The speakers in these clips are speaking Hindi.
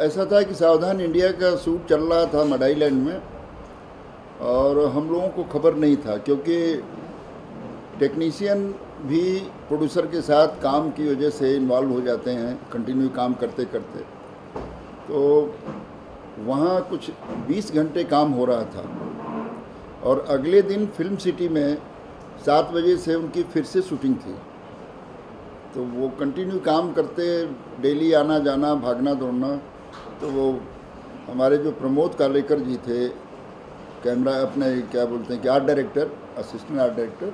ऐसा था कि सावधान इंडिया का शूट चल रहा था मडाई लैंड में और हम लोगों को खबर नहीं था, क्योंकि टेक्नीशियन भी प्रोड्यूसर के साथ काम की वजह से इन्वॉल्व हो जाते हैं कंटिन्यू काम करते करते। तो वहाँ कुछ 20 घंटे काम हो रहा था और अगले दिन फिल्म सिटी में 7 बजे से उनकी फिर से शूटिंग थी। तो वो कंटिन्यू काम करते, डेली आना जाना, भागना दौड़ना। तो वो हमारे जो प्रमोद कालेकर जी थे, कैमरा अपने क्या बोलते हैं कि art director, assistant art director,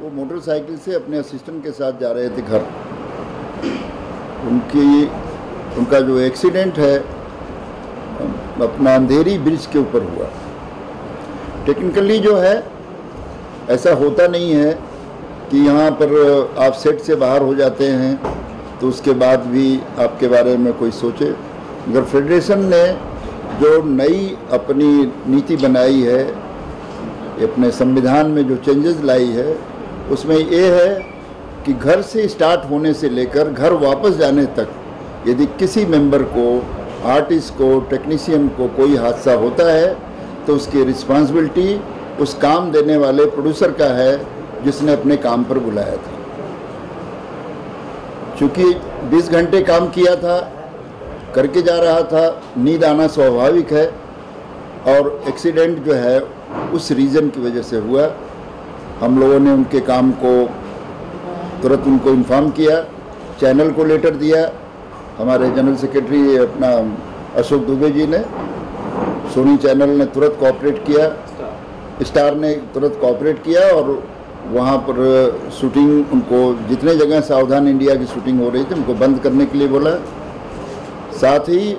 वो मोटरसाइकिल से अपने असिस्टेंट के साथ जा रहे थे घर। उनका जो एक्सीडेंट है अपना अंधेरी ब्रिज के ऊपर हुआ। टेक्निकली जो है ऐसा होता नहीं है कि यहाँ पर आप सेट से बाहर हो जाते हैं तो उसके बाद भी आपके बारे में कोई सोचे। मगर फेडरेशन ने जो नई अपनी नीति बनाई है, अपने संविधान में जो चेंजेस लाई है, उसमें ये है कि घर से स्टार्ट होने से लेकर घर वापस जाने तक यदि किसी मेंबर को, आर्टिस्ट को, टेक्नीशियन को कोई हादसा होता है तो उसकी रिस्पांसिबिलिटी उस काम देने वाले प्रोड्यूसर का है जिसने अपने काम पर बुलाया था। चूँकि 20 घंटे काम किया था, करके जा रहा था, नींद आना स्वाभाविक है और एक्सीडेंट जो है उस रीज़न की वजह से हुआ। हम लोगों ने उनके काम को तुरंत उनको इन्फॉर्म किया, चैनल को लेटर दिया। हमारे जनरल सेक्रेटरी अपना अशोक दुबे जी ने, सोनी चैनल ने तुरंत कोऑपरेट किया, स्टार ने तुरंत कोऑपरेट किया और वहाँ पर शूटिंग, उनको जितने जगह सावधान इंडिया की शूटिंग हो रही थी उनको बंद करने के लिए बोला। साथ ही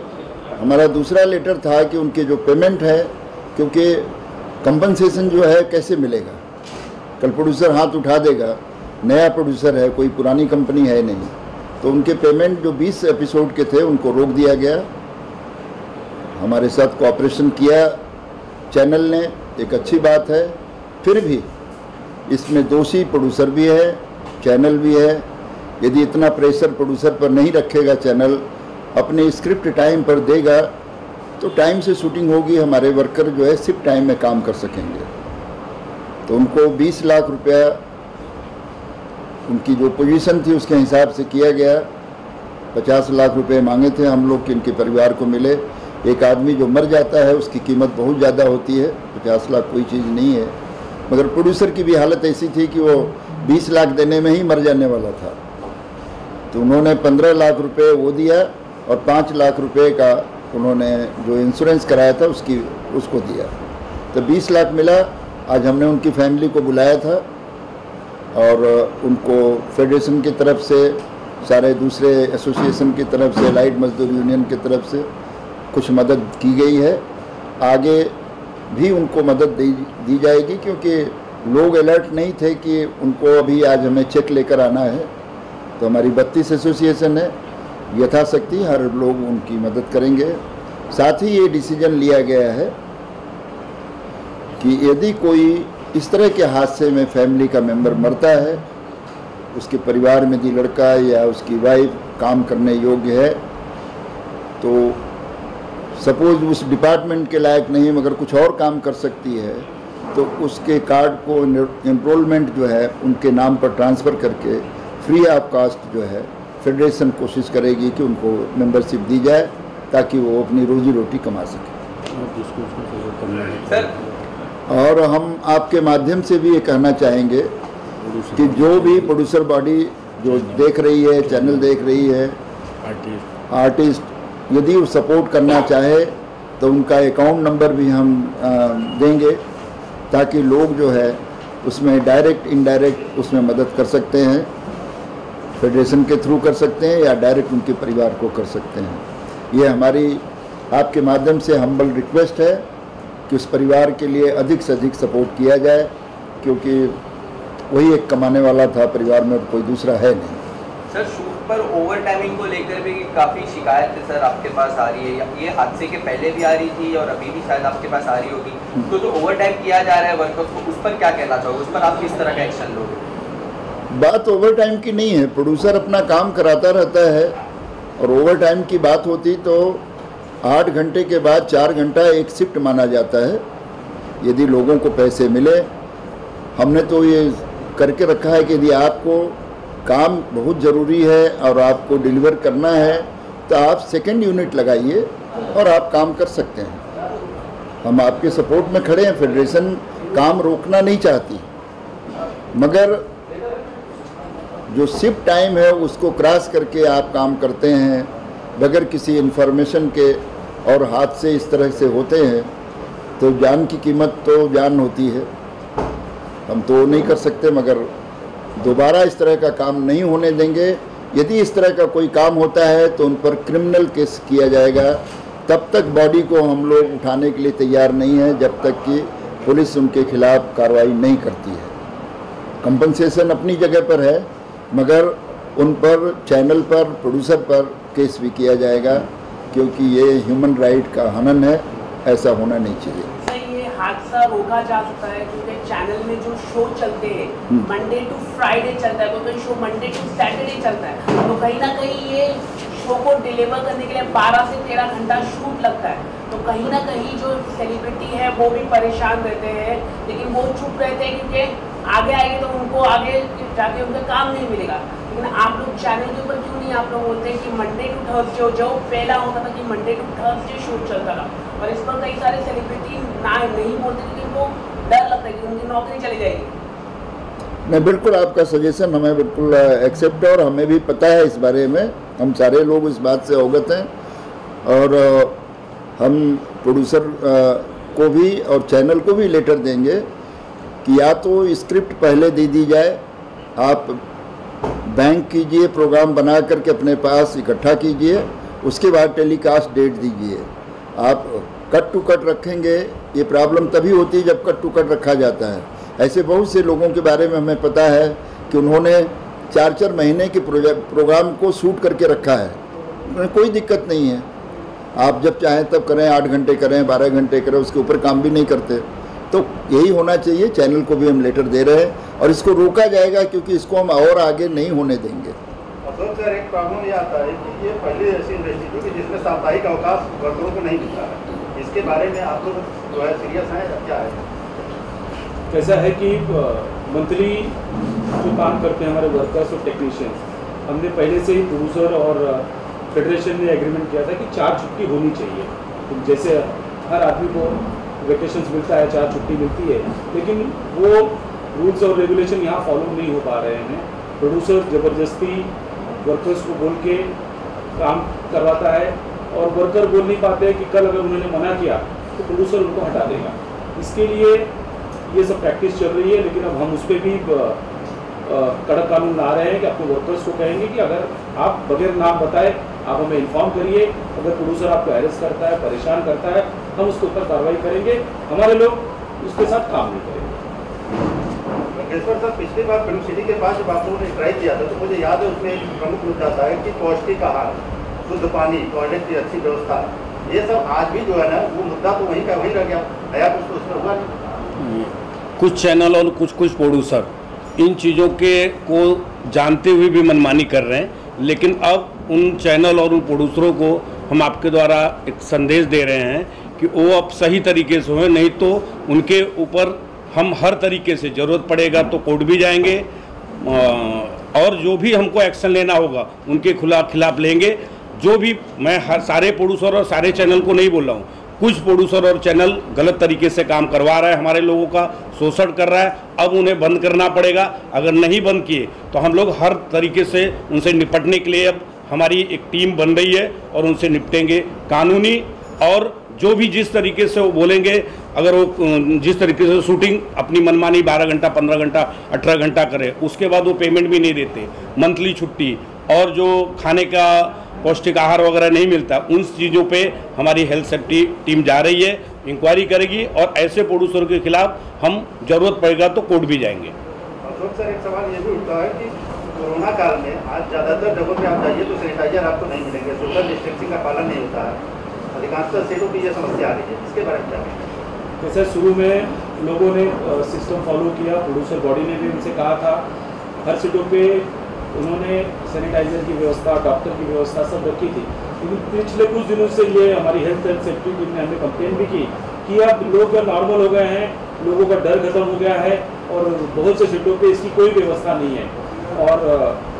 हमारा दूसरा लेटर था कि उनके जो पेमेंट है, क्योंकि कंपनसेशन जो है कैसे मिलेगा, कल प्रोड्यूसर हाथ उठा देगा, नया प्रोड्यूसर है, कोई पुरानी कंपनी है नहीं, तो उनके पेमेंट जो 20 एपिसोड के थे उनको रोक दिया गया। हमारे साथ कोऑपरेशन किया चैनल ने, एक अच्छी बात है। फिर भी इसमें दोषी प्रोड्यूसर भी है, चैनल भी है। यदि इतना प्रेशर प्रोड्यूसर पर नहीं रखेगा, चैनल अपने स्क्रिप्ट टाइम पर देगा तो टाइम से शूटिंग होगी, हमारे वर्कर जो है सिर्फ टाइम में काम कर सकेंगे। तो उनको 20 लाख रुपया उनकी जो पोजीशन थी उसके हिसाब से किया गया। 50 लाख रुपए मांगे थे हम लोग कि इनके परिवार को मिले। एक आदमी जो मर जाता है उसकी कीमत बहुत ज़्यादा होती है, 50 लाख कोई चीज़ नहीं है। मगर प्रोड्यूसर की भी हालत ऐसी थी कि वो 20 लाख देने में ही मर जाने वाला था। तो उन्होंने 15 लाख रुपए वो दिया और 5 लाख रुपए का उन्होंने जो इंश्योरेंस कराया था उसको दिया। तो 20 लाख मिला। आज हमने उनकी फैमिली को बुलाया था और उनको फेडरेशन की तरफ से, सारे दूसरे एसोसिएशन की तरफ से, लाइट मजदूर यूनियन की तरफ से कुछ मदद की गई है। आगे भी उनको मदद दी जाएगी, क्योंकि लोग अलर्ट नहीं थे कि उनको अभी आज हमें चेक लेकर आना है। तो हमारी 32 एसोसिएशन है, यथाशक्ति हर लोग उनकी मदद करेंगे। साथ ही ये डिसीजन लिया गया है कि यदि कोई इस तरह के हादसे में फैमिली का मेंबर मरता है, उसके परिवार में यदि लड़का या उसकी वाइफ काम करने योग्य है, तो सपोज उस डिपार्टमेंट के लायक नहीं मगर कुछ और काम कर सकती है, तो उसके कार्ड को एनरोलमेंट जो है उनके नाम पर ट्रांसफ़र करके फ्री ऑफ कास्ट जो है फेडरेशन कोशिश करेगी कि उनको मेंबरशिप दी जाए ताकि वो अपनी रोजी रोटी कमा सके। और हम आपके माध्यम से भी ये कहना चाहेंगे कि जो भी प्रोड्यूसर बॉडी जो देख रही है, चैनल देख रही है, आर्टिस्ट यदि वो सपोर्ट करना चाहे तो उनका अकाउंट नंबर भी हम देंगे ताकि लोग जो है उसमें डायरेक्ट इनडायरेक्ट उसमें मदद कर सकते हैं, फेडरेशन के थ्रू कर सकते हैं या डायरेक्ट उनके परिवार को कर सकते हैं। ये हमारी आपके माध्यम से हम्बल रिक्वेस्ट है कि उस परिवार के लिए अधिक से अधिक सपोर्ट किया जाए, क्योंकि वही एक कमाने वाला था परिवार में, कोई दूसरा है नहीं। सर, शूट पर ओवर टाइमिंग को लेकर भी काफ़ी शिकायत है सर आपके पास आ रही है, ये हादसे के पहले भी आ रही थी और अभी भी शायद आपके पास आ रही होगी। तो जो ओवर टाइम किया जा रहा है वर्कर्स को, उस पर क्या कहना चाहोगे, उस पर आप किस तरह का एक्शन लोगे? बात ओवर टाइम की नहीं है, प्रोड्यूसर अपना काम कराता रहता है और ओवर टाइम की बात होती तो 8 घंटे के बाद 4 घंटा एक शिफ्ट माना जाता है यदि लोगों को पैसे मिले। हमने तो ये करके रखा है कि यदि आपको काम बहुत ज़रूरी है और आपको डिलीवर करना है तो आप सेकंड यूनिट लगाइए और आप काम कर सकते हैं। हम आपके सपोर्ट में खड़े हैं। फेडरेशन काम रोकना नहीं चाहती, मगर जो शिफ्ट टाइम है उसको क्रॉस करके आप काम करते हैं बगैर किसी इन्फॉर्मेशन के और हादसे इस तरह से होते हैं तो जान की कीमत तो जान होती है। हम तो नहीं कर सकते, मगर दोबारा इस तरह का काम नहीं होने देंगे। यदि इस तरह का कोई काम होता है तो उन पर क्रिमिनल केस किया जाएगा। तब तक बॉडी को हम लोग उठाने के लिए तैयार नहीं है जब तक कि पुलिस उनके खिलाफ कार्रवाई नहीं करती है। कंपनसेशन अपनी जगह पर है, मगर उन पर, चैनल पर, प्रोड्यूसर पर केस भी किया जाएगा, क्योंकि ये ह्यूमन राइट का हनन है। ऐसा होना नहीं चाहिए। हादसा रोका जा सकता है क्योंकि चैनल में जो शो चलते हैं मंडे टू फ्राइडे चलता है, कोई शो मंडे टू सैटरडे चलता है, तो कहीं ना कहीं ये शो को डिलीवर करने के लिए 12 से 13 घंटा शूट लगता है। तो कहीं ना कहीं जो सेलिब्रिटी है वो भी परेशान रहते हैं, लेकिन वो चुप रहते हैं क्योंकि आगे आएंगे तो उनको आगे जाके उनका काम नहीं मिलेगा। लेकिन आप लोग चैनल के ऊपर क्यों नहीं आप लोग बोलते हैं कि मंडे टू थर्सडे, जो पहला होता था कि मंडे टू थर्सडे शूट चलता था, और इस पर कई सारे सेलिब्रिटी नहीं बोलते क्योंकि उनको डर लगता है कि उनकी नौकरी चली जाएगी। नहीं, बिल्कुल आपका सजेशन हमें बिल्कुल एक्सेप्ट है और हमें भी पता है इस बारे में। हम सारे लोग इस बात से अवगत हैं और हम प्रोड्यूसर को भी और चैनल को भी लेटर देंगे कि या तो स्क्रिप्ट पहले दे दी जाए, आप बैंक कीजिए, प्रोग्राम बना करके अपने पास इकट्ठा कीजिए, उसके बाद टेलीकास्ट डेट दीजिए। आप कट टू कट रखेंगे, ये प्रॉब्लम तभी होती है जब कट टू कट रखा जाता है। ऐसे बहुत से लोगों के बारे में हमें पता है कि उन्होंने 4-4 महीने के प्रोग्राम को शूट करके रखा है, उन्हें कोई दिक्कत नहीं है। आप जब चाहें तब करें, 8 घंटे करें, 12 घंटे करें, उसके ऊपर काम भी नहीं करते। तो यही होना चाहिए। चैनल को भी हम लेटर दे रहे हैं और इसको रोका जाएगा क्योंकि इसको हम और आगे नहीं होने देंगे। सर, एक प्रॉब्लम ये आता है कि ये पहले ऐसी इंडस्ट्री थी कि जिसमें साप्ताहिक अवकाश वर्करों को नहीं मिलता है। इसके बारे में आप लोग जो है सीरियस हैं, क्या है? कैसा है कि मंथली जो काम करते हैं हमारे वर्कर्स और टेक्नीशियंस, हमने पहले से ही प्रोड्यूसर और फेडरेशन ने एग्रीमेंट किया था कि 4 छुट्टी होनी चाहिए। तो जैसे हर आदमी को वेकेशंस मिलता है, 4 छुट्टी मिलती है, लेकिन वो रूल्स और रेगुलेशन यहाँ फॉलो नहीं हो पा रहे हैं। प्रोड्यूसर ज़बरदस्ती वर्कर्स को बोल के काम करवाता है और वर्कर बोल नहीं पाते कि कल अगर उन्होंने मना किया तो प्रोड्यूसर उनको हटा देगा। इसके लिए ये सब प्रैक्टिस चल रही है, लेकिन अब हम उस पर भी कड़क कानून ला रहे हैं कि अपने वर्कर्स को कहेंगे कि अगर आप बगैर नाम बताए आप हमें इन्फॉर्म करिए। अगर प्रोड्यूसर आपको हैरेस करता है, परेशान करता है, हम उसके ऊपर कार्रवाई करेंगे। हमारे लोग उसके साथ काम नहीं करेंगे। सर, पिछली बार फिल्म सिटी के पास जब आप लोगों ने ट्राई किया था तो मुझे याद है उसमें एक प्रमुख मुद्दा था कि पौष्टिक आहार, शुद्ध पानी, टॉयलेट की अच्छी व्यवस्था, ये सब आज भी जो है ना वो मुद्दा तो वहीं का वहीं रह गया। नया कुछ तो उसमें हुआ नहीं। कुछ चैनल और कुछ प्रोड्यूसर इन चीज़ों के को जानते हुए भी मनमानी कर रहे हैं, लेकिन अब उन चैनल और उन प्रोड्यूसरों को हम आपके द्वारा एक संदेश दे रहे हैं कि वो अब सही तरीके से हों, नहीं तो उनके ऊपर हम हर तरीके से ज़रूरत पड़ेगा तो कोर्ट भी जाएंगे और जो भी हमको एक्शन लेना होगा उनके खिलाफ लेंगे। जो भी, मैं हर सारे प्रोड्यूसर और सारे चैनल को नहीं बोल रहा हूँ, कुछ प्रोड्यूसर और चैनल गलत तरीके से काम करवा रहा है, हमारे लोगों का शोषण कर रहा है, अब उन्हें बंद करना पड़ेगा। अगर नहीं बंद किए तो हम लोग हर तरीके से उनसे निपटने के लिए अब हमारी एक टीम बन रही है और उनसे निपटेंगे कानूनी। और जो भी जिस तरीके से वो बोलेंगे, अगर वो जिस तरीके से शूटिंग अपनी मनमानी 12 घंटा, 15 घंटा, 18 घंटा करे, उसके बाद वो पेमेंट भी नहीं देते, मंथली छुट्टी और जो खाने का पौष्टिक आहार वगैरह नहीं मिलता, उन चीज़ों पे हमारी हेल्थ सेफ्टी टीम जा रही है, इंक्वायरी करेगी और ऐसे प्रोड्यूसर के खिलाफ हम जरूरत पड़ेगा तो कोर्ट भी जाएंगे। सर, एक सवाल ये भी उठता है कि कोरोना काल में आज ज़्यादातर जगहों पे आप जाइए तो सैनिटाइजर आपको नहीं मिलेंगे, सोशल डिस्टेंसिंग का पालन नहीं होता है, अधिकांशतः सेटों की ये समस्या आ रही है, इसके बारे में क्या कहेंगे? जैसे शुरू में लोगों ने सिस्टम फॉलो किया, प्रोड्यूसर बॉडी ने भी उनसे कहा था हर सीटों पे उन्होंने सैनिटाइजर की व्यवस्था, डॉक्टर की व्यवस्था सब रखी थी। लेकिन पिछले कुछ दिनों से ये हमारी हेल्थ एंड सेफ्टी टीम ने हमें कंप्लेन भी की कि अब लोग नॉर्मल हो गए हैं, लोगों का डर खत्म हो गया है और बहुत से सीटों पे इसकी कोई व्यवस्था नहीं है। और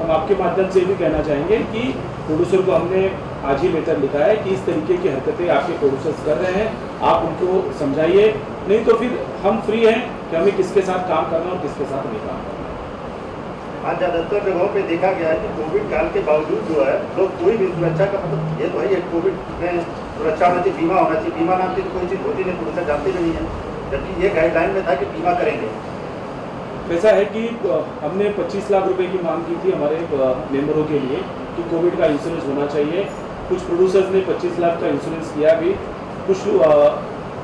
हम आपके माध्यम से भी कहना चाहेंगे कि प्रोड्यूसर को हमने आज ही लेटर लिखा है कि इस तरीके की हरकतें आपके प्रोड्यूसर्स कर रहे हैं, आप उनको समझाइए, नहीं तो फिर हम फ्री हैं कि हमें किसके साथ काम करना और किसके साथ नहीं काम करना। आज ज़्यादातर जगहों पे देखा गया है कि कोविड काल के बावजूद जो है लोग कोई भी सुरक्षा का मतलब, ये तो है कोविड में सुरक्षा होना चाहिए, बीमा होना चाहिए, बीमा नाम की तो कोई चीज़ होती नहीं, प्रोड्यूसर जानते भी नहीं है, जबकि ये गाइडलाइन में था कि बीमा करेंगे। ऐसा है कि हमने 25 लाख रुपए की मांग की थी हमारे मेंबरों के लिए कि कोविड का इंश्योरेंस होना चाहिए। कुछ प्रोड्यूसर्स ने 25 लाख का इंश्योरेंस किया भी, कुछ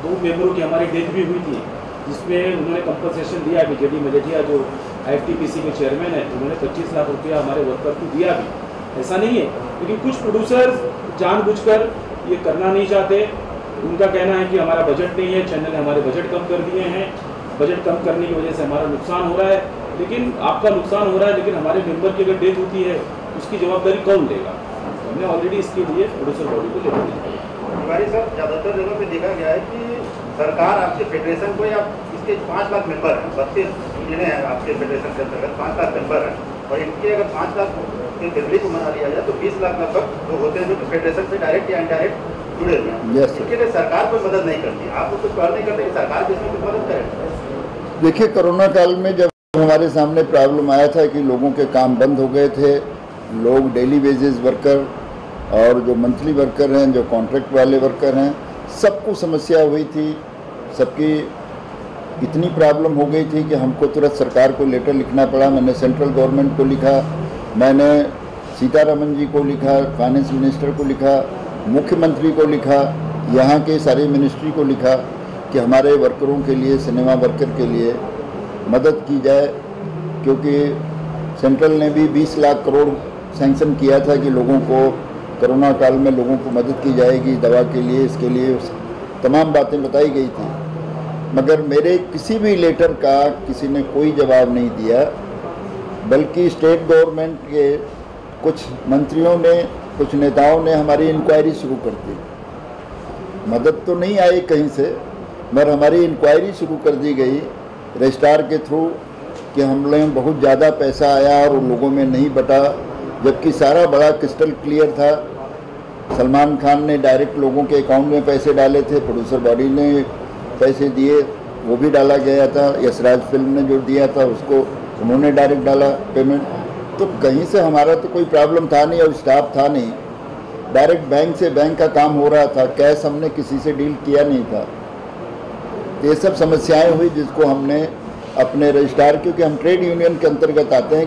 2 मेंबरों की हमारी डेथ भी हुई थी जिसमें उन्होंने कंपनसेशन दिया भी। जेडी मजेठिया जो IFTPC के चेयरमैन है, उन्होंने 25 लाख रुपया हमारे वर्कर को दिया भी, ऐसा नहीं है। लेकिन कुछ प्रोड्यूसर्स जानबूझकर ये करना नहीं चाहते। उनका कहना है कि हमारा बजट नहीं है, चैनल ने हमारे बजट कम कर दिए हैं, बजट कम करने की वजह से हमारा नुकसान हो रहा है। लेकिन आपका नुकसान हो रहा है, लेकिन हमारे मेंबर की अगर डेथ होती है उसकी जवाबदारी कौन लेगा? हमने ऑलरेडी इसके लिए प्रोड्यूसर बॉडी को लेकर हमारी सब ज़्यादातर जगहों पे देखा गया है कि सरकार आपके फेडरेशन को, या इसके 5 लाख मेंबर हैं, 32 यूनियनें हैं आपके फेडरेशन के अंतर्गत, 5 लाख मेंबर हैं, और इनके अगर 5 लाख के फैमिली को मना लिया जाए तो 20 लाख लगभग जो होते हैं जो फेडरेशन से डायरेक्ट या इनडायरेक्ट जुड़े हुए हैं। इसके लिए सरकार कोई मदद नहीं करती, आपको कुछ पहल नहीं करते कि सरकार भी इसमें कुछ मदद करे? देखिए, कोरोना काल में जब हमारे सामने प्रॉब्लम आया था कि लोगों के काम बंद हो गए थे, लोग डेली बेसिस वर्कर और जो मंथली वर्कर हैं, जो कॉन्ट्रैक्ट वाले वर्कर हैं, सबको समस्या हुई थी। सबकी इतनी प्रॉब्लम हो गई थी कि हमको तुरंत सरकार को लेटर लिखना पड़ा। मैंने सेंट्रल गवर्नमेंट को लिखा, मैंने सीतारमन जी को लिखा, फाइनेंस मिनिस्टर को लिखा, मुख्यमंत्री को लिखा, यहाँ के सारे मिनिस्ट्री को लिखा कि हमारे वर्करों के लिए, सिनेमा वर्कर के लिए मदद की जाए, क्योंकि सेंट्रल ने भी 20 लाख करोड़ सैंक्शन किया था कि लोगों को कोरोना काल में लोगों को मदद की जाएगी दवा के लिए, इसके लिए तमाम बातें बताई गई थी। मगर मेरे किसी भी लेटर का किसी ने कोई जवाब नहीं दिया, बल्कि स्टेट गवर्नमेंट के कुछ मंत्रियों ने, कुछ नेताओं ने हमारी इंक्वायरी शुरू कर दी। मदद तो नहीं आई कहीं से, मगर हमारी इंक्वायरी शुरू कर दी गई रजिस्ट्रार के थ्रू कि हम लोग बहुत ज़्यादा पैसा आया और उन लोगों में नहीं बटा, जबकि सारा बड़ा क्रिस्टल क्लियर था। सलमान खान ने डायरेक्ट लोगों के अकाउंट में पैसे डाले थे, प्रोड्यूसर बॉडी ने पैसे दिए, वो भी डाला गया था। यशराज फिल्म ने जो दिया था उसको उन्होंने डायरेक्ट डाला पेमेंट। तो कहीं से हमारा तो कोई प्रॉब्लम था नहीं और स्टाफ था नहीं, डायरेक्ट बैंक से बैंक का काम हो रहा था, कैश हमने किसी से डील किया नहीं था। तो ये सब समस्याएं हुई जिसको हमने अपने रजिस्ट्रार, क्योंकि हम ट्रेड यूनियन के अंतर्गत आते हैं,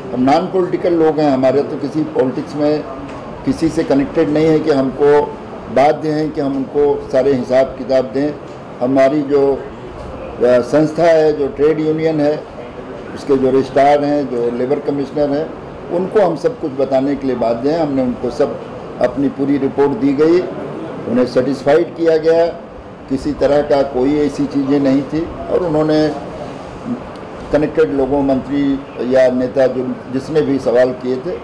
हम नॉन पॉलिटिकल लोग हैं, हमारे तो किसी पॉलिटिक्स में किसी से कनेक्टेड नहीं है कि हमको बाध्य हैं कि हम उनको सारे हिसाब किताब दें। हमारी जो संस्था है, जो ट्रेड यूनियन है, उसके जो रजिस्ट्रार हैं, जो लेबर कमिश्नर हैं, उनको हम सब कुछ बताने के लिए बाध्य हैं। हमने उनको सब अपनी पूरी रिपोर्ट दी गई, उन्हें सेटिस्फाइड किया गया, किसी तरह का कोई ऐसी चीज़ें नहीं थी, और उन्होंने कनेक्टेड लोगों, मंत्री या नेता जो जिसने भी सवाल किए थे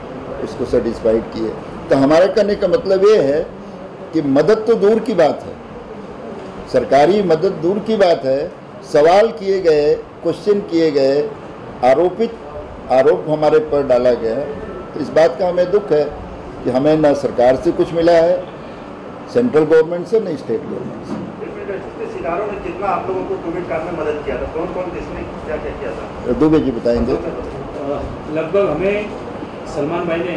उसको सेटिस्फाइड किए। तो हमारे कहने का मतलब ये है कि मदद तो दूर की बात है, सरकारी मदद दूर की बात है, सवाल किए गए, क्वेश्चन किए गए, आरोप हमारे पर डाला गया। तो इस बात का हमें दुख है कि हमें ना सरकार से कुछ मिला है, सेंट्रल गवर्नमेंट से, नहीं स्टेट गवर्नमेंट से। सितारों ने कितना आप लोगों को कोविड काल में मदद किया था, कौन किसने क्या क्या किया था? दुबे जी बताएंगे। लगभग हमें सलमान भाई ने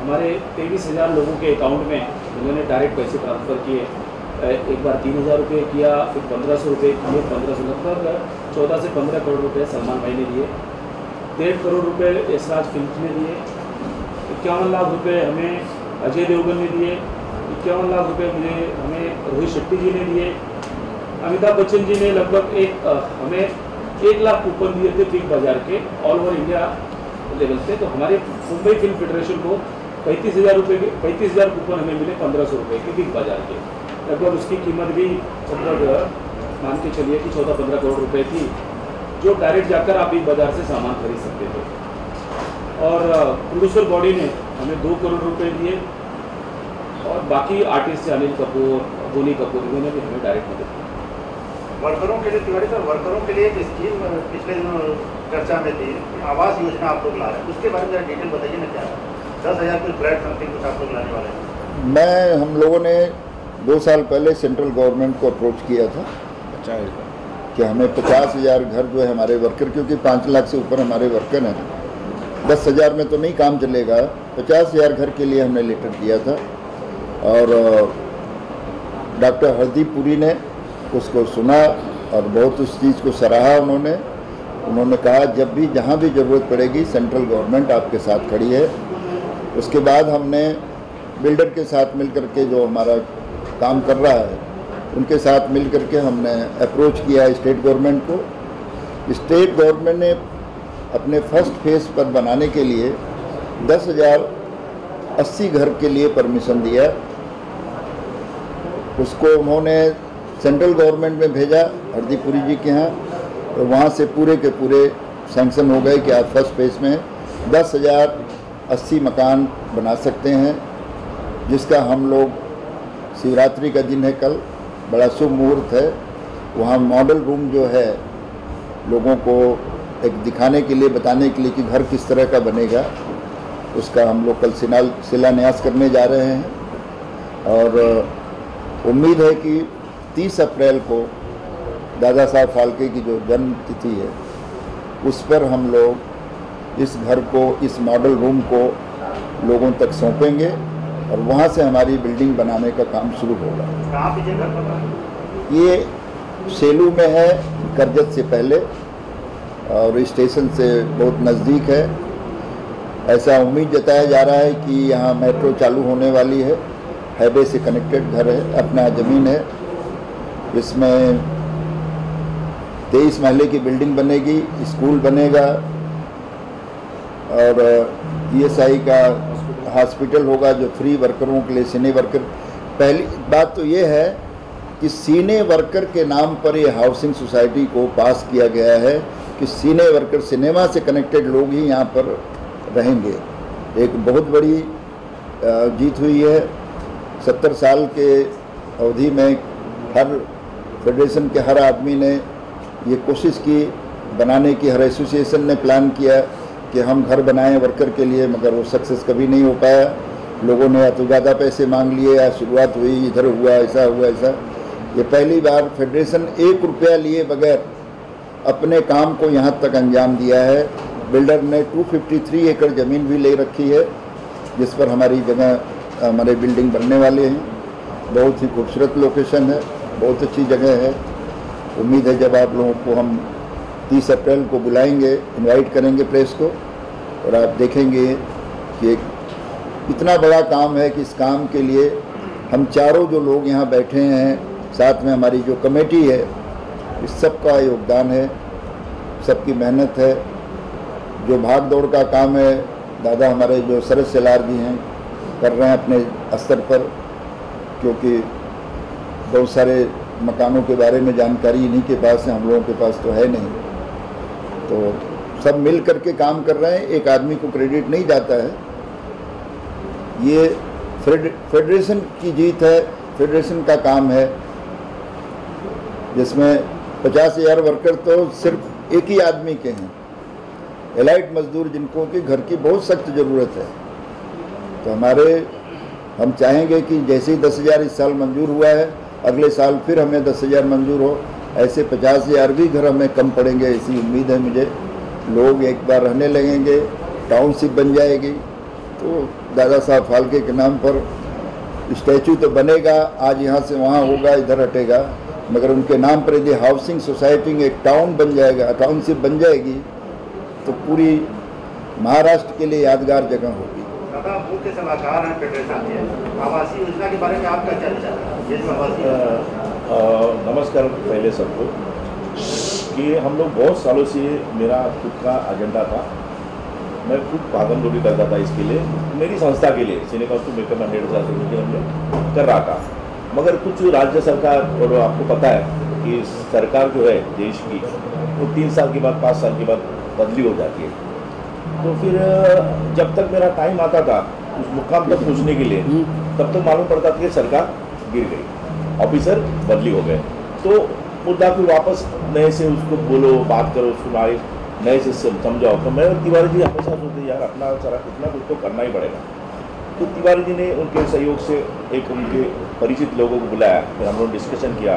हमारे 23,000 लोगों के अकाउंट में उन्होंने डायरेक्ट पैसे ट्रांसफ़र किए। एक बार 3,000 रुपये किया, फिर 1,500 रुपये किए, 1500 लगभग 14 से 15 करोड़ रुपये सलमान भाई ने दिए। 1.5 करोड़ रुपये यशराज फिल्म ने दिए। 51 लाख रुपये हमें अजय देवगन ने दिए। 51 लाख रुपये हमें रोहित शेट्टी जी ने दिए। अमिताभ बच्चन जी ने लगभग हमें 1 लाख कूपन दिए थे बिग बाजार के, ऑल ओवर इंडिया लेवल पे। तो हमारे मुंबई फिल्म फेडरेशन को 35,000 कूपन हमें मिले 1,500 रुपये के बिग बाजार के। लगभग उसकी कीमत भी लगभग मान के चलिए कि 14-15 करोड़ रुपए थी, जो डायरेक्ट जाकर आप बिग बाजार से सामान खरीद सकते थे। और प्रोड्यूसर बॉडी ने हमें 2 करोड़ रुपए दिए और बाकी आर्टिस्ट अनिल कपूर, बोनी कपूर, इन्होंने भी हमें डायरेक्ट मदद की। वर्करों के लिए तिवारी सर, वर्करों के लिए एक स्कीम पिछले दिनों चर्चा में थी, आवास योजना आप लोग ला रहे हैं, उसके बारे में जरा डिटेल बताइए ना। क्या 10,000 कुछ फ्लैट समथिंग कुछ आप लोग लाने वाले हैं? हम लोगों ने 2 साल पहले सेंट्रल गवर्नमेंट को अप्रोच किया था कि हमें 50,000 घर जो है हमारे वर्कर, क्योंकि 5 लाख से ऊपर हमारे वर्कर हैं, 10,000 में तो नहीं काम चलेगा, 50,000 घर के लिए हमने लेटर दिया था। और डॉक्टर हरदीप पुरी ने उसको सुना और बहुत उस चीज़ को सराहा। उन्होंने कहा जब भी जहाँ भी ज़रूरत पड़ेगी सेंट्रल गवर्नमेंट आपके साथ खड़ी है। उसके बाद हमने बिल्डर के साथ मिल कर के जो हमारा काम कर रहा है उनके साथ मिल कर के हमने अप्रोच किया स्टेट गवर्नमेंट को। स्टेट गवर्नमेंट ने अपने फर्स्ट फेज़ पर बनाने के लिए 10,080 घर के लिए परमिशन दिया। उसको उन्होंने सेंट्रल गवर्नमेंट में भेजा हरदीप पुरी जी के यहाँ, और वहाँ से पूरे के पूरे सैंक्शन हो गए कि आप फर्स्ट फेज़ में 10,080 मकान बना सकते हैं, जिसका हम लोग शिवरात्रि का दिन है कल, बड़ा शुभ मुहूर्त है। वहाँ मॉडल रूम जो है लोगों को एक दिखाने के लिए, बताने के लिए कि घर किस तरह का बनेगा, उसका हम लोग कल शिलान्यास करने जा रहे हैं। और उम्मीद है कि 30 अप्रैल को दादा साहब फाल्के की जो जन्म तिथि है उस पर हम लोग इस घर को, इस मॉडल रूम को लोगों तक सौंपेंगे और वहाँ से हमारी बिल्डिंग बनाने का काम शुरू होगा। कहाँ पे जगह पर? ये सेलू में है, करजत से पहले, और स्टेशन से बहुत नज़दीक है। ऐसा उम्मीद जताया जा रहा है कि यहाँ मेट्रो चालू होने वाली है। हाईवे से कनेक्टेड घर है, अपना ज़मीन है। इसमें 23 महले की बिल्डिंग बनेगी, स्कूल बनेगा और ESI का हॉस्पिटल होगा जो फ्री वर्करों के लिए, सीने वर्कर। पहली बात तो ये है कि सीने वर्कर के नाम पर ये हाउसिंग सोसाइटी को पास किया गया है कि सीने वर्कर, सिनेमा से कनेक्टेड लोग ही यहाँ पर रहेंगे। एक बहुत बड़ी जीत हुई है। 70 साल के अवधि में हर फेडरेशन के हर आदमी ने ये कोशिश की बनाने की, हर एसोसिएशन ने प्लान किया कि हम घर बनाएं वर्कर के लिए, मगर वो सक्सेस कभी नहीं हो पाया। लोगों ने या तो ज़्यादा पैसे मांग लिए, या शुरुआत हुई इधर हुआ, ऐसा हुआ ऐसा। ये पहली बार फेडरेशन 1 रुपया लिए बगैर अपने काम को यहाँ तक अंजाम दिया है। बिल्डर ने 253 एकड़ ज़मीन भी ले रखी है, जिस पर हमारी जगह, हमारे बिल्डिंग बनने वाले हैं। बहुत ही खूबसूरत लोकेशन है, बहुत अच्छी जगह है। उम्मीद है जब आप लोगों को हम 30 अप्रैल को बुलाएंगे, इनवाइट करेंगे प्रेस को, और आप देखेंगे कि इतना बड़ा काम है कि इस काम के लिए हम चारों जो लोग यहाँ बैठे हैं, साथ में हमारी जो कमेटी है, इस सब का योगदान है, सबकी मेहनत है। जो भाग दौड़ का काम है दादा हमारे जो सरस सेलार जी हैं कर रहे हैं अपने स्तर पर, क्योंकि बहुत सारे मकानों के बारे में जानकारी इन्हीं के पास है, हम लोगों के पास तो है नहीं। तो सब मिल करके काम कर रहे हैं, एक आदमी को क्रेडिट नहीं जाता है। ये फेडरेशन की जीत है, फेडरेशन का काम है, जिसमें 50,000 वर्कर तो सिर्फ एक ही आदमी के हैं, एलाइट मजदूर जिनको कि घर की बहुत सख्त ज़रूरत है। तो हम चाहेंगे कि जैसे ही 10,000 इस साल मंजूर हुआ है, अगले साल फिर हमें 10,000 मंजूर हो, ऐसे 50,000 भी घर हमें कम पड़ेंगे, ऐसी उम्मीद है मुझे। लोग एक बार रहने लगेंगे, टाउनशिप बन जाएगी, तो दादा साहब फाल्के के नाम पर स्टैचू तो बनेगा, आज यहाँ से वहाँ होगा, इधर हटेगा, मगर उनके नाम पर यदि हाउसिंग सोसाइटी एक टाउन बन जाएगा, टाउनशिप बन जाएगी, तो पूरी महाराष्ट्र के लिए यादगार जगह होगी। दादा मुख्य सलाहकार हैं फेडरेशन के, आवासीय योजना के बारे में आपका क्या विचार है? ये जो आवासीय नमस्कार पहले सबको, कि हम लोग बहुत सालों से, मेरा खुद का एजेंडा था, मैं खुद भागम दौड़ी करता था इसके लिए, मेरी संस्था के लिए, सिने कॉस्ट्यूम मेकअप एंड हेयर हमने कर रहा था। मगर कुछ राज्य सरकार, और आपको पता है कि सरकार जो है देश की, वो 3 साल के बाद, 5 साल के बाद बदली हो जाती है। तो फिर जब तक मेरा टाइम आता था उस मुकाम तक पहुँचने के लिए, तब तक मालूम पड़ता था कि सरकार गिर गई, ऑफिसर बदली हो गए। तो मुद्दा फिर वापस नए से उसको बोलो, बात करो, उसको नए से समझाओ। तो मैं तिवारी जी हमेशा सोचते यार अपना सारा कुछ ना कुछ तो करना ही पड़ेगा। तो तिवारी जी ने उनके सहयोग से एक उनके परिचित लोगों को बुलाया, फिर हम लोग डिस्कशन किया।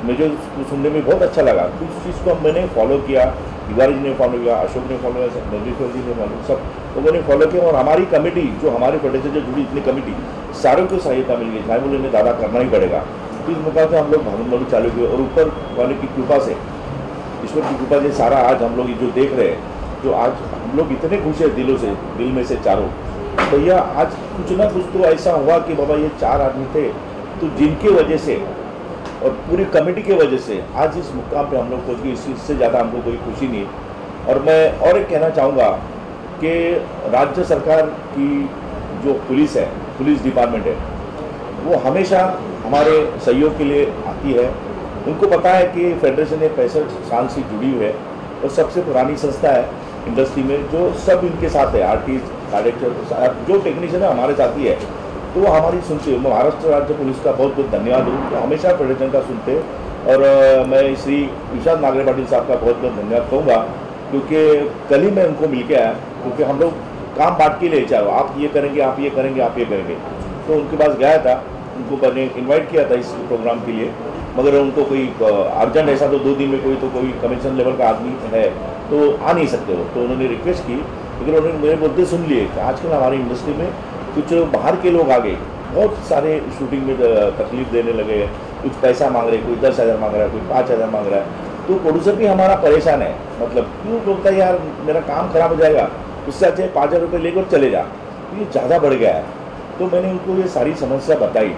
मुझे उसको सुनने में बहुत अच्छा लगा। तो उस चीज़ को मैंने फॉलो किया, तिवारी जी ने फॉलो किया, अशोक ने फॉलो किया, नंदीश्वर जी ने फॉलो, सब लोगों ने फॉलो किया। और हमारी कमेटी जो हमारे फेडरेशन से जुड़ी इतनी कमेटी सारों को सहायता मिल गई। भाई बोले ने दादा करना ही पड़ेगा। तो इस मुकाम से हम लोग भागम चालू किए और ऊपर वाले की कृपा से, ईश्वर की कृपा से सारा आज हम लोग जो देख रहे हैं, जो आज हम लोग इतने खुश हैं दिलों से, दिल में से चारों भैया, आज कुछ ना कुछ तो ऐसा हुआ कि बाबा ये 4 आदमी थे तो जिनके वजह से और पूरी कमेटी के वजह से आज इस मुकाम पे हम लोग पहुँच गए। इससे ज़्यादा हमको कोई खुशी नहीं। और मैं और एक कहना चाहूँगा कि राज्य सरकार की जो पुलिस है, पुलिस डिपार्टमेंट है, वो हमेशा हमारे सहयोग के लिए आती है। उनको पता है कि फेडरेशन ने 65 साल से जुड़ी हुई है और सबसे पुरानी संस्था है इंडस्ट्री में, जो सब इनके साथ है, आर्टिस्ट, डायरेक्टर, जो टेक्नीशियन है हमारे साथ ही है। तो वो हमारी सुनते हो। महाराष्ट्र राज्य पुलिस का बहुत बहुत धन्यवाद हूँ, तो हमेशा फेडरेशन का सुनते। और मैं श्री विशाल नागरे पाटिल साहब का बहुत बहुत धन्यवाद कहूँगा, क्योंकि कल ही मैं उनको मिल के आया, क्योंकि हम लोग काम बांट के ले चाहो, आप ये करेंगे, आप ये करेंगे, आप ये करेंगे। तो उनके पास गया था, उनको मैंने इन्वाइट किया था इस प्रोग्राम के लिए, मगर उनको कोई अर्जेंट ऐसा तो 2 दिन में कोई कमीशन लेवल का आदमी है तो आ नहीं सकते हो। तो उन्होंने रिक्वेस्ट की, लेकिन उन्होंने मेरे मुद्दे सुन लिए कि आजकल हमारी इंडस्ट्री में कुछ बाहर के लोग आ गए, बहुत सारे शूटिंग में तकलीफ देने लगे, कुछ पैसा मांग रहे, कोई 10,000 मांग रहा है, कोई 5,000 मांग रहा है। तो प्रोड्यूसर भी हमारा परेशान है, मतलब क्यों बोलता है यार मेरा काम खराब हो जाएगा, उससे अच्छे 5,000 रुपये लेकर चले जा। तो ये ज़्यादा बढ़ गया है। तो मैंने उनको ये सारी समस्या बताई,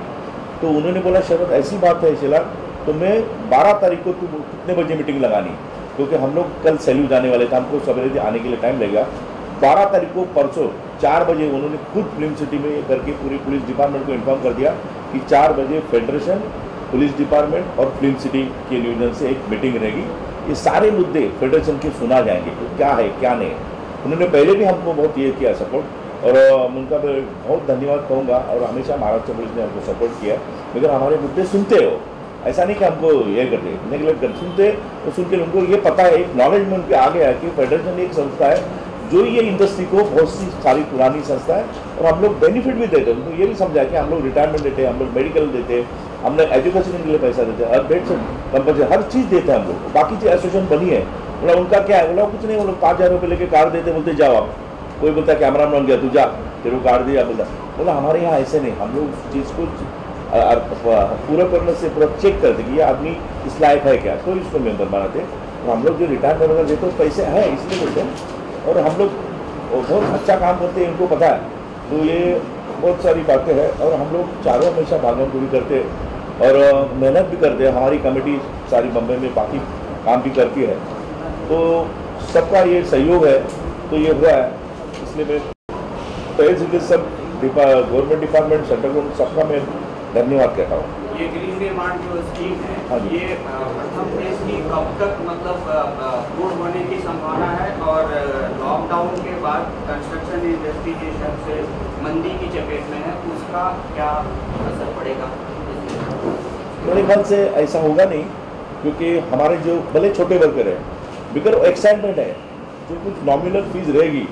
तो उन्होंने बोला शरद ऐसी बात है शिला, तो मैं 12 तारीख को तुम कितने बजे मीटिंग लगानी, क्योंकि हम लोग कल सैल्यू जाने वाले थे, हमको सवेरे आने के लिए टाइम लगेगा। 12 तारीख को परसों 4 बजे उन्होंने खुद फिल्म सिटी में ये करके पूरी पुलिस डिपार्टमेंट को इन्फॉर्म कर दिया कि 4 बजे फेडरेशन, पुलिस डिपार्टमेंट और फिल्म सिटी के नियोजन से एक मीटिंग रहेगी। ये सारे मुद्दे फेडरेशन के सुना जाएंगे, क्या है क्या नहीं। उन्होंने पहले भी हमको बहुत ये किया सपोर्ट, और उनका मैं बहुत धन्यवाद कहूँगा। और हमेशा महाराष्ट्र पुलिस ने हमको सपोर्ट किया, लेकिन हमारे मुद्दे सुनते हो, ऐसा नहीं कि हमको ये करते नेगलेक्ट कर, सुनते तो सुन के उनको ये पता है, एक नॉलेज में उनके आ गया है कि फेडरेशन एक संस्था है जो ये इंडस्ट्री को बहुत सी सारी पुरानी संस्था है, और हम लोग बेनिफिट भी देते हैं। उनको ये भी समझा कि हम लोग रिटायरमेंट देते हैं, हम लोग मेडिकल देते हैं, हम लोग एजुकेशन के लिए पैसा देते हैं, हर बेड से कंपल्सरी हर चीज़ देते हैं हम लोग। बाकी चीज़ एसोसिएशन बनी है, बोला उनका क्या है, बोला कुछ नहीं, वो लोग 5,000 रुपये लेके कार देते, बोलते जाओ आप, कोई बोलता है कैमरा बन गया तू जा, फिर वो कार दिया, बोला हमारे यहाँ ऐसे नहीं, हम लोग उस चीज़ को पूरा करने से पूरा चेक करते कि ये आदमी इस लायक है क्या, तो इसको मेंबर बनाते। तो हम लोग जो रिटायरमेंट वगैरह देते हैं पैसे हैं इसलिए बोलते हैं, और हम लोग बहुत अच्छा काम करते हैं, इनको पता है। तो ये बहुत सारी बातें हैं, और हम लोग चारों हमेशा भागम पूरी करते हैं और मेहनत भी करते हैं। हमारी कमेटी सारी बम्बई में बाकी काम भी करती है, तो सबका ये सहयोग है, तो ये हुआ है। इसलिए मैं तय सब गवर्नमेंट डिपार्टमेंट, सेंट्रल गवर्नमेंट, सबका मैं धन्यवाद कहता हूँ। ये ग्रीन निर्माण जो स्कीम है, हाँ जी। ये प्रथम फेज की कब तक मतलब पूर्ण होने की संभावना है, और लॉकडाउन के बाद कंस्ट्रक्शन इंडस्ट्री जिस हिसाब से मंदी की चपेट में है, उसका क्या असर पड़ेगा? मेरे ख्याल से ऐसा होगा नहीं, क्योंकि हमारे जो भले छोटे वर्कर है, बिगर एक्साइटमेंट है, जो कुछ नॉमिनल फीस रहेगी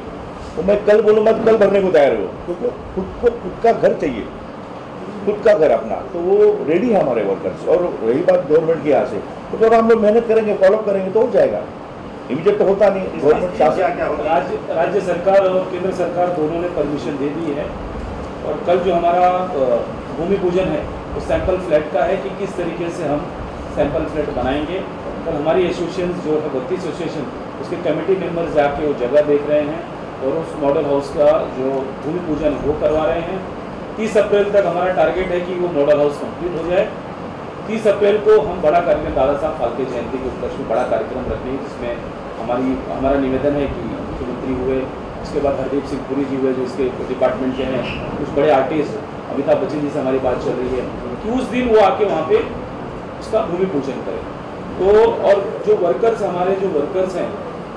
वो मैं कल बोलूँगा तो कल भरने को तैयार हो, क्योंकि खुद का घर चाहिए, खुद का घर अपना, तो वो रेडी है हमारे वर्कर्स। और रही बात गवर्नमेंट की यहाँ से, तो थोड़ा हम लोग मेहनत करेंगे, फॉलो करेंगे तो हो जाएगा। इमीडिएट तो होता नहीं, गवर्नमेंट राज्य सरकार और केंद्र सरकार दोनों ने परमिशन दे दी है। और कल जो हमारा भूमि पूजन है वो सैंपल फ्लैट का है कि किस तरीके से हम सैंपल फ्लैट बनाएंगे। कल हमारी एसोसिएशन जो है 32 एसोसिएशन, उसके कमेटी मेंबर्स जाके वो जगह देख रहे हैं और उस मॉडल हाउस का जो भूमि पूजन वो करवा रहे हैं। 30 अप्रैल तक हमारा टारगेट है कि वो मॉडल हाउस कंप्लीट हो जाए। 30 अप्रैल को हम बड़ा कार्यक्रम, दादा साहब फाल्के जयंती के उपलक्ष्य में बड़ा कार्यक्रम रखते हैं, जिसमें हमारा निवेदन है कि मुख्यमंत्री हुए, उसके बाद हरदीप सिंह पुरी जी हुए जो इसके डिपार्टमेंट के हैं, कुछ बड़े आर्टिस्ट, अमिताभ बच्चन जी से हमारी बात चल रही है कि उस दिन वो आके वहाँ पे उसका भूमि पूजन करें। तो और जो वर्कर्स, हमारे जो वर्कर्स हैं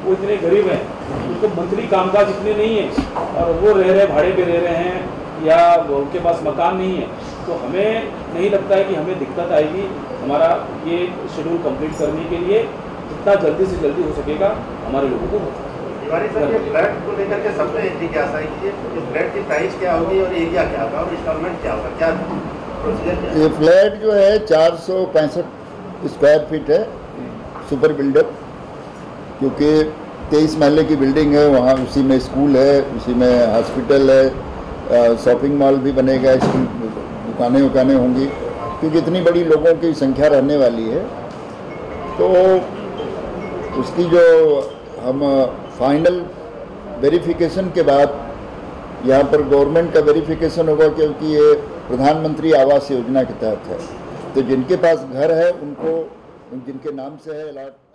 वो इतने गरीब हैं उनको मंथली कामकाज इतने नहीं है और वो भाड़े पे रह रहे हैं या उनके पास मकान नहीं है, तो हमें नहीं लगता है कि हमें दिक्कत आएगी हमारा ये शेड्यूल कंप्लीट करने के लिए। जितना जल्दी से जल्दी हो सकेगा हमारे लोगों को हो। तिवारी सर, ये फ्लैट को लेकर के सबसे एक जिज्ञासा है कि ये फ्लैट की प्राइस क्या होगी और एरिया क्या होगा और इंस्टॉलमेंट क्या होगा, क्या प्रोसीजर क्या है? ये फ्लैट जो है 465 स्क्वायर फीट है, सुपर बिल्डर, क्योंकि 23 महले की बिल्डिंग है, वहाँ उसी में स्कूल है, उसी में हॉस्पिटल है, शॉपिंग मॉल भी बनेगा, स्कूल दुकानें होंगी, क्योंकि इतनी बड़ी लोगों की संख्या रहने वाली है। तो उसकी जो हम फाइनल वेरिफिकेशन के बाद यहाँ पर गवर्नमेंट का वेरिफिकेशन होगा, क्योंकि ये प्रधानमंत्री आवास योजना के तहत है, तो जिनके पास घर है उनको जिनके नाम से है अलॉट